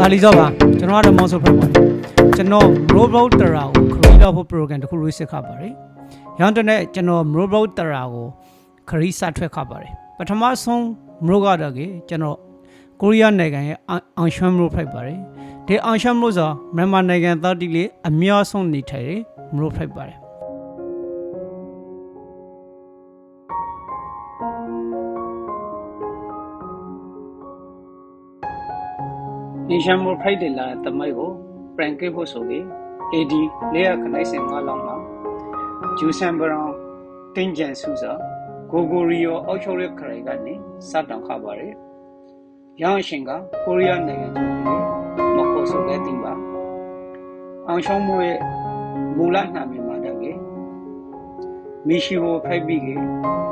ဒါလီစောပါကျွန်တော်ကတော့မောင်ဆိုဖက်ပါတယ်ကျွန်တော် Robot Tara ကို create လုပ်ဖို့ program တစ်ခုရေးစစ်ခါပါတယ်ရောင်းတဲ့နဲ့ကျွန်တော် Robot Tara ကို create စထွက်ခါပါတယ်ပထမဆုံး Robot ကတော့ကျွန်တော်ကိုရီးယားနိုင်ငံရဲ့အောင်ရှွမ်မျိုးဖိုက်ပါတယ်ဒီအောင်ရှွမ်မျိုးဆိုမြန်မာနိုင်ငံသားတိလေးအများဆုံးနေထိုင်တယ်မျိုးဖိုက်ပါတယ်ဒီရှမ်းမိုဖိုက်တယ်လာတမိုက်ကို prank ကိဖို့ဆိုပြီး AD 495လောက်မှာဂျူဆန်ဘရောင်တင်ဂျန်ဆူစာဂိုဂိုရီယိုအောက်ချိုရက်ခရိုင်ကနေစတောင်ခပါရယ်ရောင်းရှင်ကကိုရီးယားနိုင်ငံကျော်ကြီးမခေါ်ဆိုတဲ့တင်ပါအောင်ရှောင်းမိုးရဲ့မူလနာမည်မှာတကယ်မီရှီဟိုဖိုက်ပြီး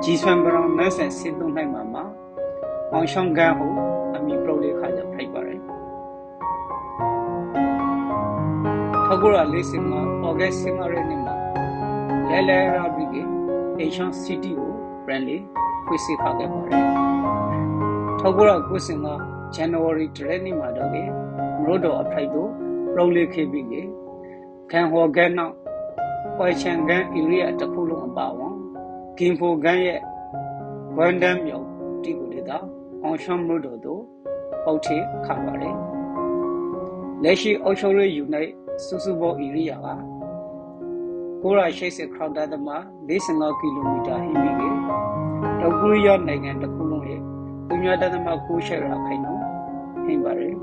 ဂျီဆန်ဘရောင်နတ်ဆန်စစ်သုံးနိုင်မှာအောင်ရှောင်းကန်ဟိုအမီပရိုလေးခါကြဖိုက်ပါရယ်အခုရလေးစင်မှာ August 15ရက်နေ့မှာလဲရာဘီက Asian City ကို brandly ဖွင့်စီခါခဲ့ပါတယ်။အခုရကိုစင်က January 3နေ့မှာတော့မြို့တော်အဖိုက်တို့ Rowley KB ကခံဟော်ကန်နောက်ပွိုင်ချန်ကန် area တစ်ခုလုံးအပါအဝင် Gimpo ကန်ရဲ့ Gwandam မြို့တီကိုဒေတာအောင်ရှောင်းမြို့တော်တို့ပေါက်ထခါပါတယ်။လက်ရှိအောက်ချိုရီယူနိုက်စုစုပေါင်း area က980 crowd တမ45 ကီလိုမီတာဟိမိကေတောင်ကိုရီးယားနိုင်ငံတစ်ခုလုံးရဲ့3.9ရှယ်ရာခိုင်နှုန်းဟိပါတယ်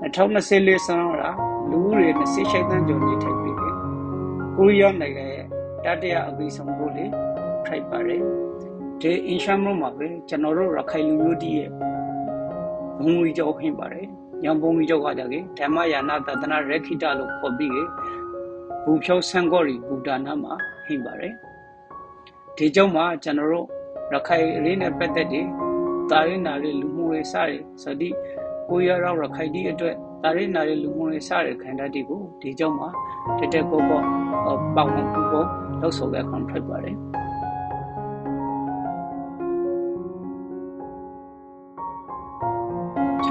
2024ဆန်းရာလူဦးရေ28သန်းကျော်နေထိုင်ပြီးကိုရီးယားနိုင်ငံရဲ့တတိယအပိဆုံးကိုလေထိုက်ပါတယ်ဒီအင်ရှာမမှာပဲကျွန်တော်တို့ရခိုင်လူမျိုးတည်းရဲ့ဘုံကြီးကျော်ဟိပါတယ်ညောင်ဘုံကြီးကျော်ကကြကေဓမ္မယာနာတသနာရခိတလို့ခေါ်ပြီးဘူဖြောဆန်ကောရီဘူတာနာမှာဟိပါတယ်ဒီကြောင့်မှကျွန်တော်တို့ရခိုင်လေးနဲ့ပတ်သက်တဲ့တာရင်းနာလေးလူမှုရေးစရယ်စသည်ကိုရရောက်ရခိုင်ဒီအတွက်တာရင်းနာလေးလူမှုရေးစရယ်ခန္ဓာတီကိုဒီကြောင့်မှတက်ကိုပေါ့ပေါဝင်ပူပေါ့လောက်ဆိုတဲ့ contract ပါတယ်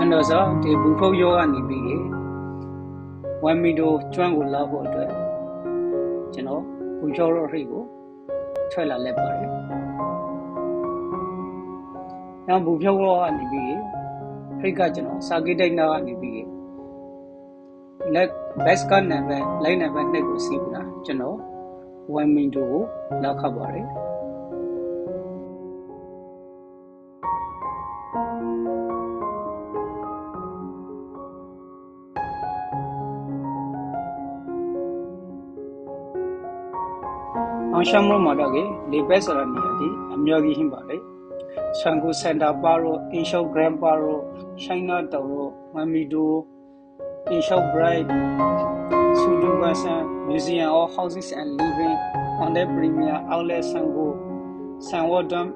ကျွန်တော်ဆိုဒီဘူဖုတ်ယောကနေပြီး1မီတိုကျွမ်းကိုလောက်ဖို့အတွက်ကျွန်တော်ဘူကျော်ရော့ရိကိုထွက်လာလက်ပါတယ်။နောက်ဘူဖြောရောကနေပြီးဖိတ်ကကျွန်တော်စာကိတိုက်နာကနေပြီးလက်ဘက်စကနံပါတ်လိုင်းနံပါတ်2ကိုစီးပြီးတာကျွန်တော်1မီတိုကိုလောက်ခတ်ပါတယ်။အောင်ရှမ်းမို့မှာတော့လေဘက်ဆိုတာနေရာဒီအမျိုးကြီးဟင်းပါလေဆန်ကိုစန်တာပါရိုအင်ရှော့ဂရမ်ပါရိုရှိုင်းနာတောင်ရိုမမီဒိုအင်ရှော့ဘရိုက်ဆူဒူဝါဆန်မြူဇီယမ်အော်ဟောက်စ်အန်လီဗင်းအန်ဒဲပရီမီယာအောက်လက်ဆန်ကိုဆန်ဝတ်ဒမ်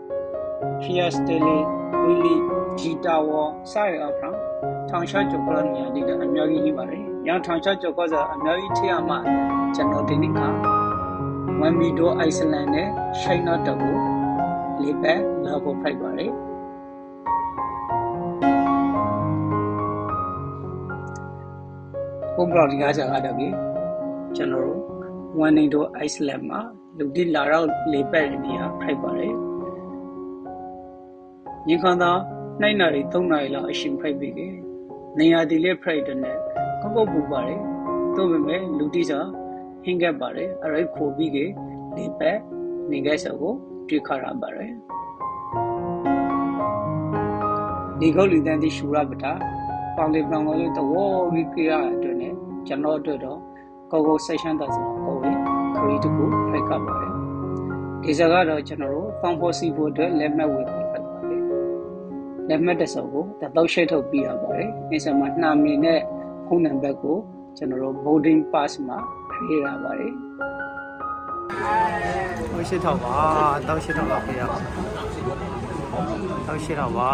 ဖီယက်စတေလီဝီလီဂျီတာဝါစရအဖရန်ထောင်ချကျော်ကနေရာဒီအမျိုးကြီးဟင်းပါလေရန်ထောင်ချကျော်ကစားအမျိုးကြီးထရမှာကျွန်တော်ဒီနေ့က1မီတိုအိုက်စလန်နဲ့ရှိုင်းနာတောင်ကိုလေးပဲလာဖို့ဖိုက်ပါတယ်ဘုံဘလော်ဒီကားကြတာတော့ကျွန်တော်တို့1မီတိုအိုက်စလန်မှာလူတိလာတော့လေးပဲနေရာဖိုက်ပါတယ်ညီခန္ဓာ2နာရီ3နာရီလောက်အရှင်ဖိုက်ပြီးနေရာဒီလေးဖိုက်တဲ့နဲ့ကောက်ပူပါတယ်တို့ပေမဲ့လူတိစာဟင်းခဲ့ပါတယ်အဲ့ဒါခိုပြီးလေးပဲနေခဲ့စကိုတွေ့ခရပါတယ်ဒီကုတ်လူတန်းတိရှူရပတာပေါင်လေးပေါင်လေးတော့ဝီကြရအတွက်နဲ့ကျွန်တော်အတွက်တော့ကိုဆက်ရှင်းတာဆိုတော့ကိုခရီးတကူဖိုက်ခပါတယ်ဒီစကားတော့ကျွန်တော်တို့ဖောင်ဖို့စီဖို့အတွက်လက်မှတ်ဝေဖိုက်ပါတယ်လက်မှတ်တစ်စုံကိုတော့ရှိထုတ်ပြရပါတယ်ဒီစမှာနှာမီနဲ့ဖုန်းနံပါတ်ကိုကျွန်တော်တို့ boarding pass မှာရေးရပါတယ်တောက်ရှိတော့ပါတောက်ရှိတော့ပါဖေရတောက်ရှိတော့ပါ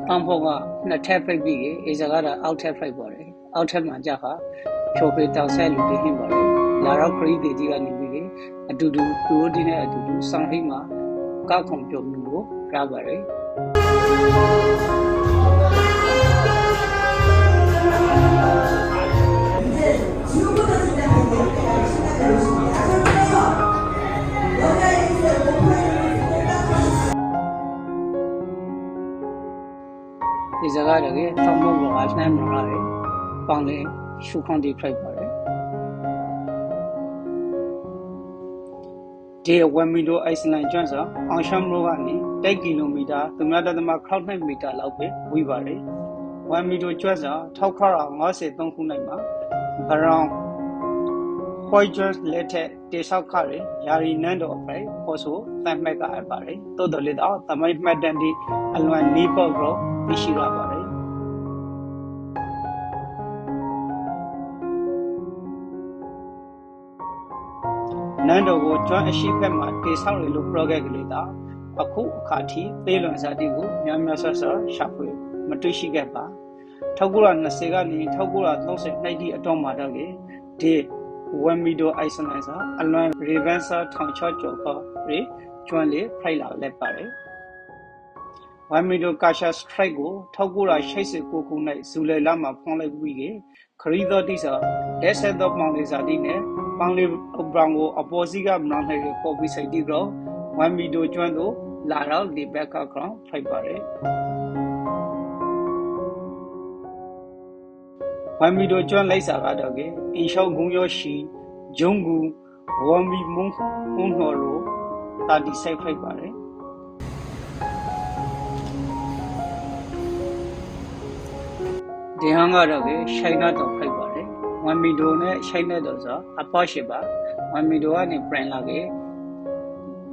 ပန်းဖို့ကနှစ်ထပ်ဖိတ်ပြီးအေးစကားတော့အောက်ထပ်ဖိတ်ပါတယ်အောက်ထပ်မှာကြာခါဖြိုပေတောက်ဆက်လူတွေဟင်းပါတယ်လာတော့ခရီးတွေကြီးကနေပြီးအတူတူသူတို့ဒီနဲ့အတူတူစောင်းဟိမှာကောက်ခုံပြုံမှုကိုရပါတယ်ဒီစကားတွေကတောင်းဖို့ကအနှမ်းမလာတယ်။ပေါင်လေးရှုခေါင်းတိဖိုက်ပါတယ်။ဒီဝမ်မီဒိုအိုက်စလန်ကျွန်းစာအောင်ရှမ်ရိုကနေ10 ကီလိုမီတာ3.6 မီတာလောက်ပဲဝေးပါတယ်။ဝမ်မီဒိုကျွန်းစာ1953ခုနှစ်မှာဘရောင်ဟွိုက်ဂျ်လက်ထက်တေဆောက်ခရယာရီနန်တော်ပဲပေါ်ဆိုသတ်မှတ်ကအပ်ပါတယ်။သို့တော်လည်းတော့သမိုင်းမှတ်တမ်းဒီအလွန်နီးပေါ့တော့သိရှိရပါတယ်။နန်တော်ကိုကျွမ်းအရှိဖက်မှာတေဆောက်ရလို့ project ကလေးတာအခုအခါထိသေးလွန်စားတိကိုများများဆဆရှာဖွေမတွေ့ရှိခဲ့ပါ1920ကနေ1930နှစ်ဒီအတွင်းမှာတော့လေဒီဝမ်မီဒိုအိုက်စလန်စာအလွန်ရီဗန်ဆာထောင်ချော့ကျော်ခေါ်ရေကျွမ်းလေးဖိုက်လာလက်ပါတယ်ဝမ်မီဒိုကာရှာစထရိုက်ကို1989ခုနှစ်ဇူလိုင်လမှာဖွင့်လိုက်ပြီးခရီးတော်တိစာလက်ဆက်တော့ပေါင်လေးစာတိနဲ့ပေါင်လေးဘရောင်ကိုအပေါ်စီကမနောင်းနဲ့ပေါ်ပြီးစိတ်တိတော့ဝမ်မီဒိုကျွမ်းတို့လာတော့ဒီဘက်ကကောင်ဖိုက်ပါတယ်ဝမ်မီဒိုကျွမ်းလိုက်စာကတော့အင်ရှောင်းဂုံရောရှိဂျုံဂူဝမ်မီမုံဟော်ရိုတာဒီစိုက်ဖိုက်ပါတယ်ဒီဟန်ကတော့ရှိုင်းနာတော့ဖိုက်ပါတယ်ဝမ်မီဒိုနဲ့ရှိုင်းနာတော့ဆိုအပေါ်ရှိပါဝမ်မီဒိုကနေပရင်လာ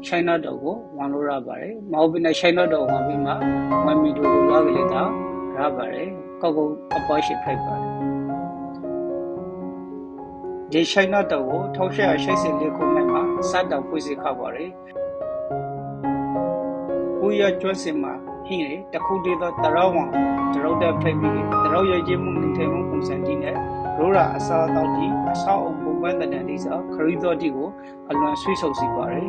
ရှိုင်းနာတော့ကိုဝန်လို့ရပါတယ်မဟုတ်ဘဲနဲ့ရှိုင်းနာတော့ဝန်ပြီးမှဝမ်မီဒိုကိုလာကြလေတာရပါတယ်ကောက်အပေါ်ရှိဖိုက်ပါတယ်ဒီရှိုင်းနာတော့ကို1884ခုနှစ်မှာစတောက်ဖွေးစီခါပါတယ်ကိုရကျွတ်စင်မှာဟင်းလေတခုတည်းသောတရောင်းတရောတဲ့ဖိတ်ပြီးတရောရည်မှုနေထိုင်မှုပုံစံကြီးနဲ့ရိုးရာအစားအသောက်ကြီးအဆောက်အုံပုံပန်းတဲ့တန်ဒီစာခရီးတော်တီကိုအလွန်ဆွေးဆုံစီပါတယ်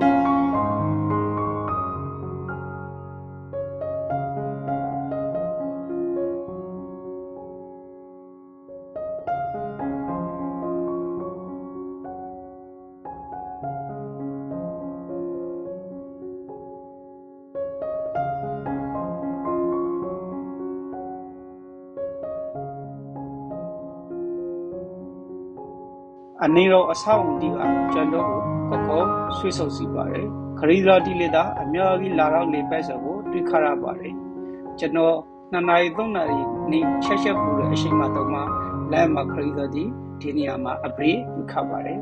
အနေတော့အဆောက်အုံဒီကကျွန်တော်ကိုကောဆွေးဆုံစီပါတယ်ခရီးတော်တီလေတာအများကြီးလာတော့လေပဲဆိုကိုတွေ့ခရပါတယ်ကျွန်တော်2နာရီ3နာရီနေချက်ပူတဲ့အချိန်မှတော့မှလမ်းမှာခရီးတော်တီဒီနေရာမှာအပရိခါပါတယ်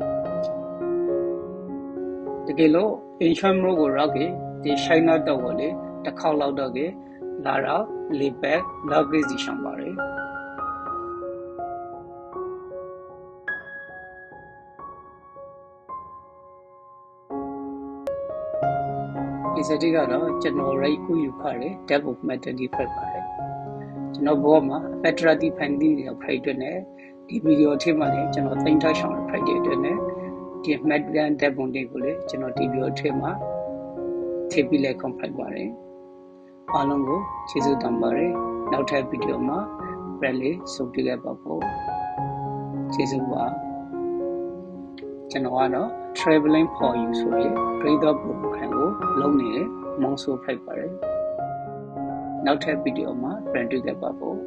တကယ်လို့အင်ချမ်ရိုကိုရောက်ဒီရှိုင်းနာတော့ကိုလေတစ်ခေါက်လောက်တော့လာတော့လေပဲလောက်ကြီးစီရှောင်းပါတယ်ဒီစတိကတော့ကျွန်တော်ရိတ်ကူယူခရတယ် development ဒီဖက်ပါတယ်ကျွန်တော်ဘောမှာ federal funding တွေဖိုက်တွနဲ့ဒီဗီဒီယိုထဲမှာလည်းကျွန်တော်သိမ်းထားဆောင်ဖိုက်တွနဲ့ဒီ median development ကိုလည်းကျွန်တော်ဒီဗီဒီယိုထဲမှာထည့်ပြီးလဲ confirm ပါတယ်အားလုံးကိုကျေးဇူးတင်ပါတယ်နောက်ထပ်ဗီဒီယိုမှာပြန်လေးဆုံတွေ့ခဲ့ပါဖို့ကျေးဇူးပါကျွန်တော်ကတော့ traveling for you ဆိုရယ် radar program ကိုလုပ်နေတယ်မောင်ဆိုဖိုက်ပါတယ်နောက်ထပ်ဗီဒီယိုမှာပြန်တွေ့ခဲ့ပါဖို့